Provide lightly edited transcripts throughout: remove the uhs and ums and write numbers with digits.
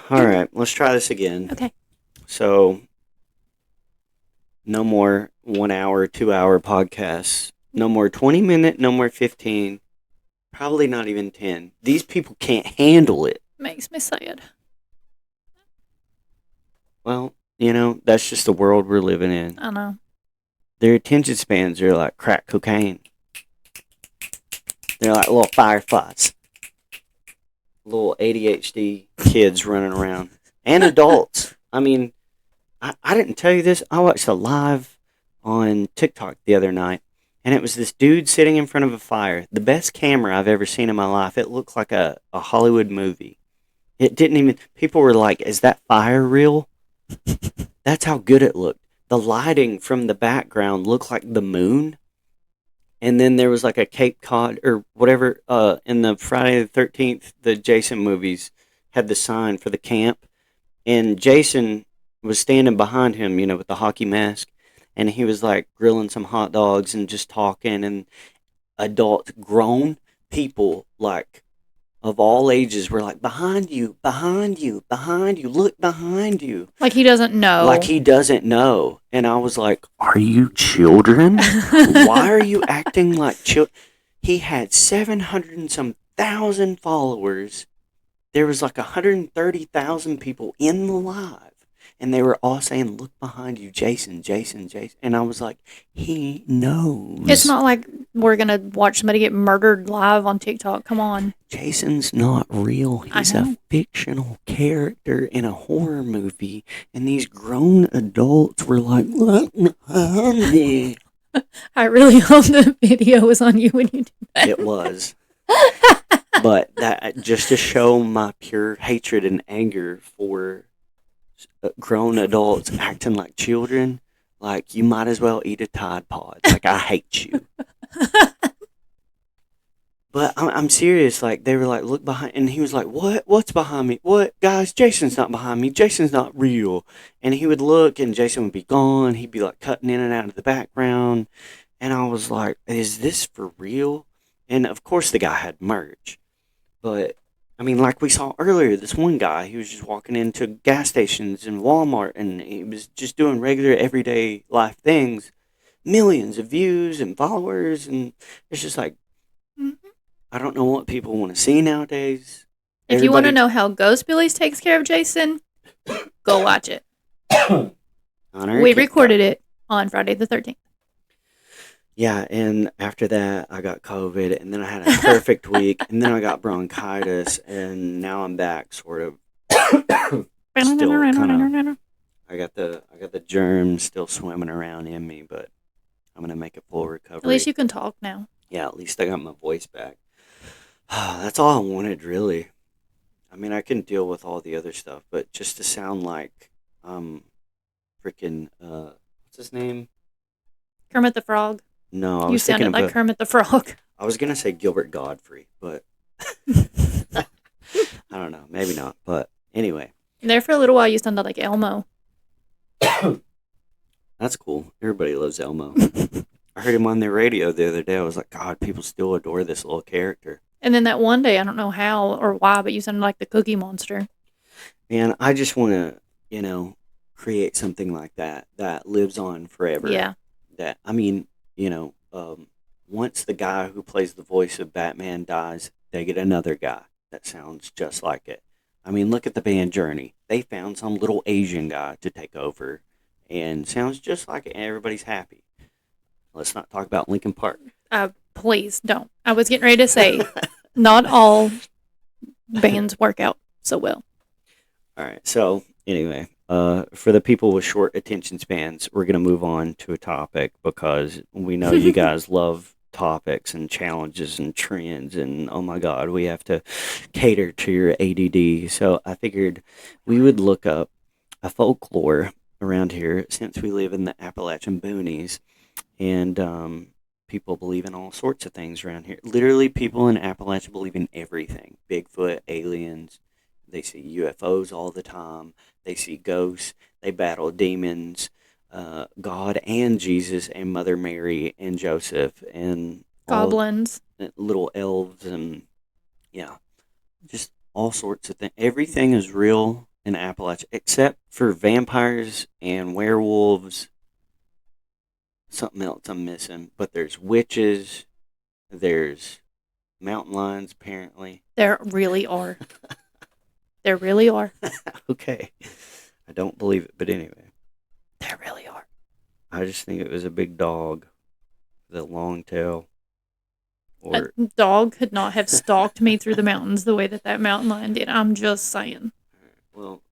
All right, let's try this again. Okay. So, no more 1 hour, 2 hour podcasts. No more 20 minute, no more 15. Probably not even 10. These people can't handle it. Makes me sad. Well, that's just the world we're living in. I know. Their attention spans are like crack cocaine. They're like little fireflies. Little ADHD kids running around. And adults. I mean, I didn't tell you this. I watched a live on TikTok the other night, and it was this dude sitting in front of a fire. The best camera I've ever seen in my life. It looked like a Hollywood movie. It didn't even. People were like, "Is that fire real?" That's how good it looked. The lighting from the background looked like the moon, and then there was like a Cape Cod or whatever. In the Friday the 13th, the Jason movies had the sign for the camp, and Jason was standing behind him, with the hockey mask, and he was like grilling some hot dogs and just talking, and adult grown people like of all ages were like behind you, behind you, behind you, look behind you. Like he doesn't know. Like he doesn't know. And I was like, "Are you children? Why are you acting like children?" He had 700 and some thousand followers. There was like 130,000 people in the live, and they were all saying, "Look behind you, Jason, Jason, Jason." And I was like, he knows. It's not like we're going to watch somebody get murdered live on TikTok. Come on. Jason's not real. He's a fictional character in a horror movie, and these grown adults were like, "Look behind me." I really hope the video was on you when you did that. It was. But that just to show my pure hatred and anger for grown adults acting like children, like you might as well eat a Tide Pod. Like I hate you. But I'm serious. Like they were like, "Look behind," and he was like, "What? What's behind me? What, guys? Jason's not behind me. Jason's not real." And he would look, and Jason would be gone. He'd be like cutting in and out of the background, and I was like, "Is this for real?" And of course, the guy had merch. But I mean, like we saw earlier, this one guy, he was just walking into gas stations and Walmart, and he was just doing regular everyday life things, millions of views and followers, and it's just like I don't know what people want to see nowadays. If you want to know how Ghostbillies takes care of Jason, go watch it. We recorded it on Friday the 13th. Yeah, and after that, I got COVID, and then I had a perfect week, and then I got bronchitis, and now I'm back, sort of. Still kind of. I got the germs still swimming around in me, but I'm gonna make a full recovery. At least you can talk now. Yeah, at least I got my voice back. That's all I wanted, really. I mean, I can deal with all the other stuff, but just to sound like, freaking, what's his name? Kermit the Frog. No, I you was thinking sounded like Kermit the Frog. I was gonna say Gilbert Godfrey, but I don't know, maybe not. But anyway, there for a little while, you sounded like Elmo. That's cool. Everybody loves Elmo. I heard him on the radio the other day. I was like, God, people still adore this little character. And then that one day, I don't know how or why, but you sounded like the Cookie Monster. Man, I just want to, create something like that lives on forever. Yeah. That I mean, once the guy who plays the voice of Batman dies, they get another guy that sounds just like it. I mean, look at the band Journey. They found some little Asian guy to take over and sounds just like it, and everybody's happy. Let's not talk about Linkin Park. Please don't. I was getting ready to say, not all bands work out so well. All right. So anyway, for the people with short attention spans, we're going to move on to a topic because we know you guys love topics and challenges and trends, and oh my God, we have to cater to your ADD. So I figured we would look up a folklore around here since we live in the Appalachian boonies, and people believe in all sorts of things around here. Literally, people in Appalachia believe in everything: Bigfoot, aliens. They see UFOs all the time. They see ghosts. They battle demons, God and Jesus and Mother Mary and Joseph and goblins, little elves, and yeah, just all sorts of things. Everything is real in Appalachia, except for vampires and werewolves. Something else I'm missing, but there's witches, there's mountain lions, apparently. There really are. There really are. Okay. I don't believe it, but anyway. There really are. I just think it was a big dog with a long tail. Or A dog could not have stalked me through the mountains the way that mountain lion did. I'm just saying. well,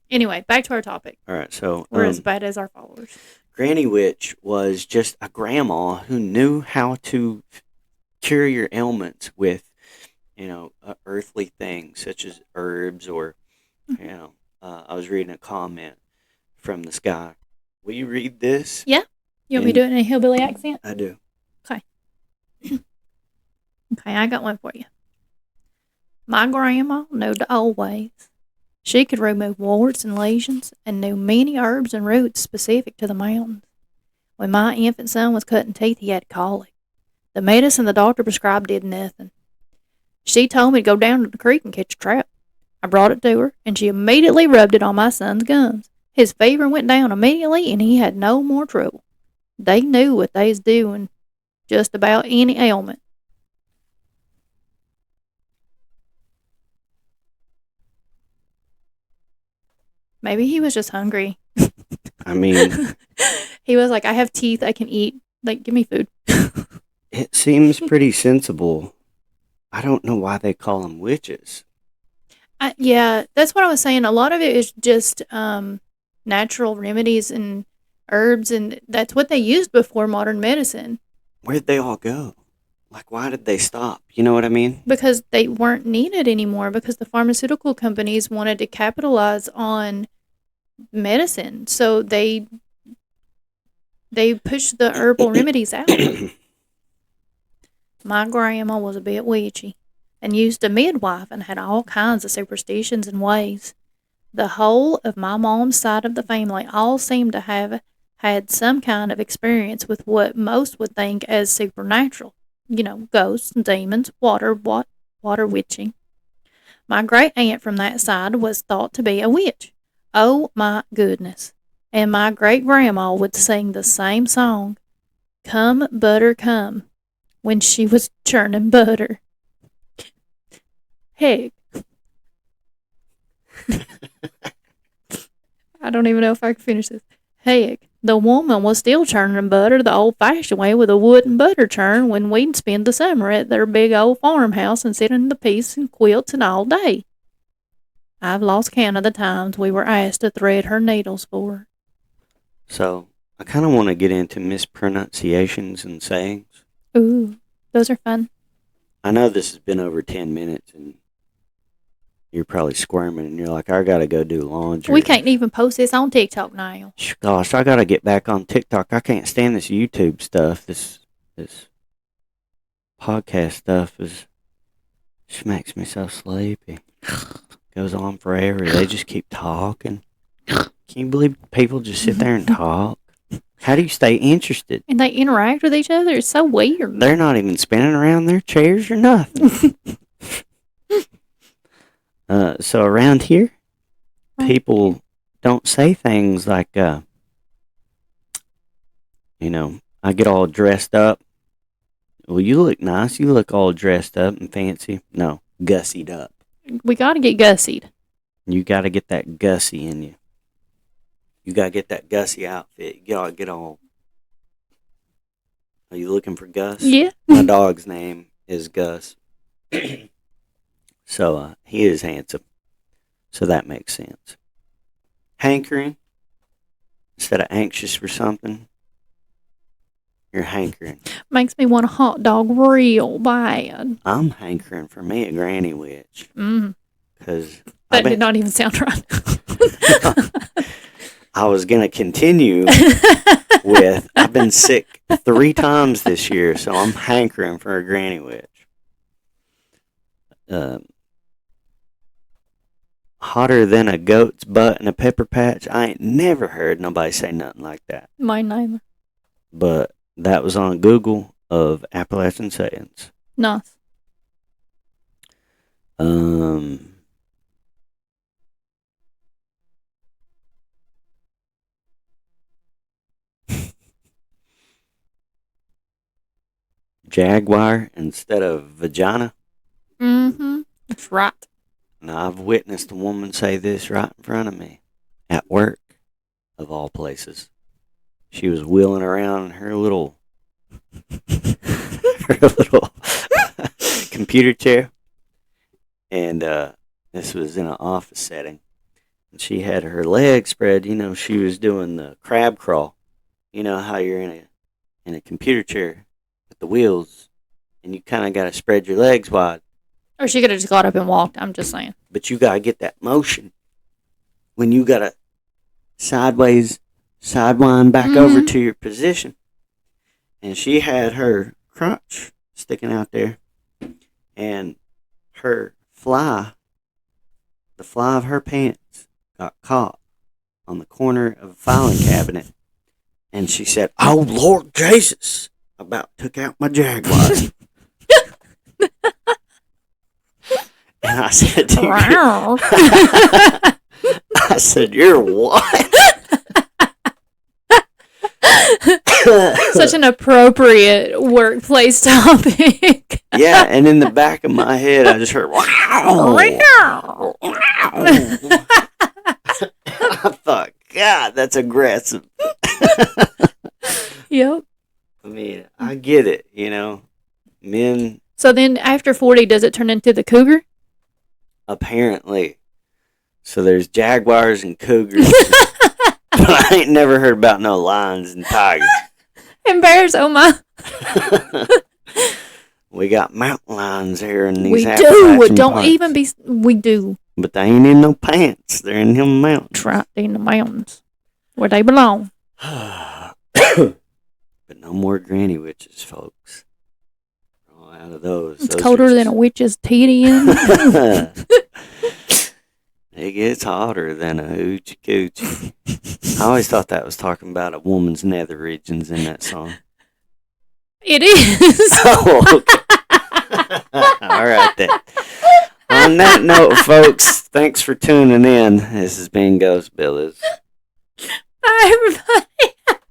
Anyway, back to our topic. all right. So We're as bad as our followers. Granny Witch was just a grandma who knew how to cure your ailments with, earthly things such as herbs or, I was reading a comment from this guy. Will you read this? Yeah. You want me to do it in a hillbilly accent? I do. Okay. Okay, I got one for you. My grandma knew the old ways. She could remove warts and lesions and knew many herbs and roots specific to the mountains. When my infant son was cutting teeth, he had colic. The medicine the doctor prescribed did nothing. She told me to go down to the creek and catch a trout. I brought it to her, and she immediately rubbed it on my son's gums. His fever went down immediately, and he had no more trouble. They knew what they was doing, just about any ailment. Maybe he was just hungry. I mean, he was like, I have teeth, I can eat. Like, give me food. it seems pretty sensible. I don't know why they call them witches. Yeah, that's what I was saying. A lot of it is just natural remedies and herbs, and that's what they used before modern medicine. Where'd they all go? Like, why did they stop? You know what I mean? Because they weren't needed anymore, because the pharmaceutical companies wanted to capitalize on medicine. So they pushed the herbal remedies out. My grandma was a bit witchy and used a midwife and had all kinds of superstitions and ways. The whole of my mom's side of the family all seemed to have had some kind of experience with what most would think as supernatural. Ghosts, demons, water witching. My great aunt from that side was thought to be a witch. Oh my goodness. And my great grandma would sing the same song, Come Butter Come, when she was churning butter. Heck. I don't even know if I can finish this. Heck, the woman was still churning butter the old-fashioned way with a wooden butter churn when we'd spend the summer at their big old farmhouse and sit in the peace and quilts and all day. I've lost count of the times we were asked to thread her needles for her. So, I kind of want to get into mispronunciations and sayings. Ooh, those are fun. I know this has been over 10 minutes, and you're probably squirming, and you're like, I got to go do laundry. We can't even post this on TikTok now. Gosh, I got to get back on TikTok. I can't stand this YouTube stuff. This podcast stuff just makes me so sleepy. Goes on forever. They just keep talking. Can you believe people just sit there and talk? How do you stay interested? And they interact with each other. It's so weird. They're not even spinning around their chairs or nothing. So around here, people don't say things like, I get all dressed up. Well, you look nice. You look all dressed up and fancy. No, gussied up. We got to get gussied. You got to get that gussy in you. You got to get that gussy outfit. You got to get all. Are you looking for Gus? Yeah. My dog's name is Gus. So, he is handsome. So that makes sense. Hankering. Instead of anxious for something, you're hankering. Makes me want a hot dog real bad. I'm hankering for me a granny witch. Because that did not even sound right. I was going to continue with, I've been sick 3 times this year, so I'm hankering for a granny witch. Hotter than a goat's butt in a pepper patch. I ain't never heard nobody say nothing like that. Mine neither. But that was on Google of Appalachian sayings. Nice. Jaguar instead of vagina. Mm-hmm. That's right. Now, I've witnessed a woman say this right in front of me at work, of all places. She was wheeling around her little computer chair, and this was in an office setting. And she had her legs spread. She was doing the crab crawl. You know how you're in a computer chair with the wheels, and you kind of got to spread your legs wide. Or she could have just got up and walked. I'm just saying. But you got to get that motion when you got to sidewind back over to your position. And she had her crotch sticking out there, and the fly of her pants got caught on the corner of a filing cabinet. And she said, "Oh, Lord Jesus, I about took out my Jaguar." And I said, I said, "You're what?" Such an appropriate workplace topic. Yeah, and in the back of my head, I just heard, "Wow." I thought, God, that's aggressive. Yep. I mean, I get it, Men, So then after 40, does it turn into the cougar? apparently. So there's jaguars and cougars. But I ain't never heard about no lions and tigers. And bears, oh my. We got mountain lions here in these We do. Appalachian Don't parts. even be. We do. But they ain't in no pants. They're in them mountains. Right in the mountains where they belong. But no more granny witches, folks. We're all out of those. It's colder than a witch's titty. It gets hotter than a hoochie coochie. I always thought that was talking about a woman's nether regions in that song. It is. Oh, okay. All right then. On that note, folks, thanks for tuning in. This has been Ghostbillies. Bye, everybody.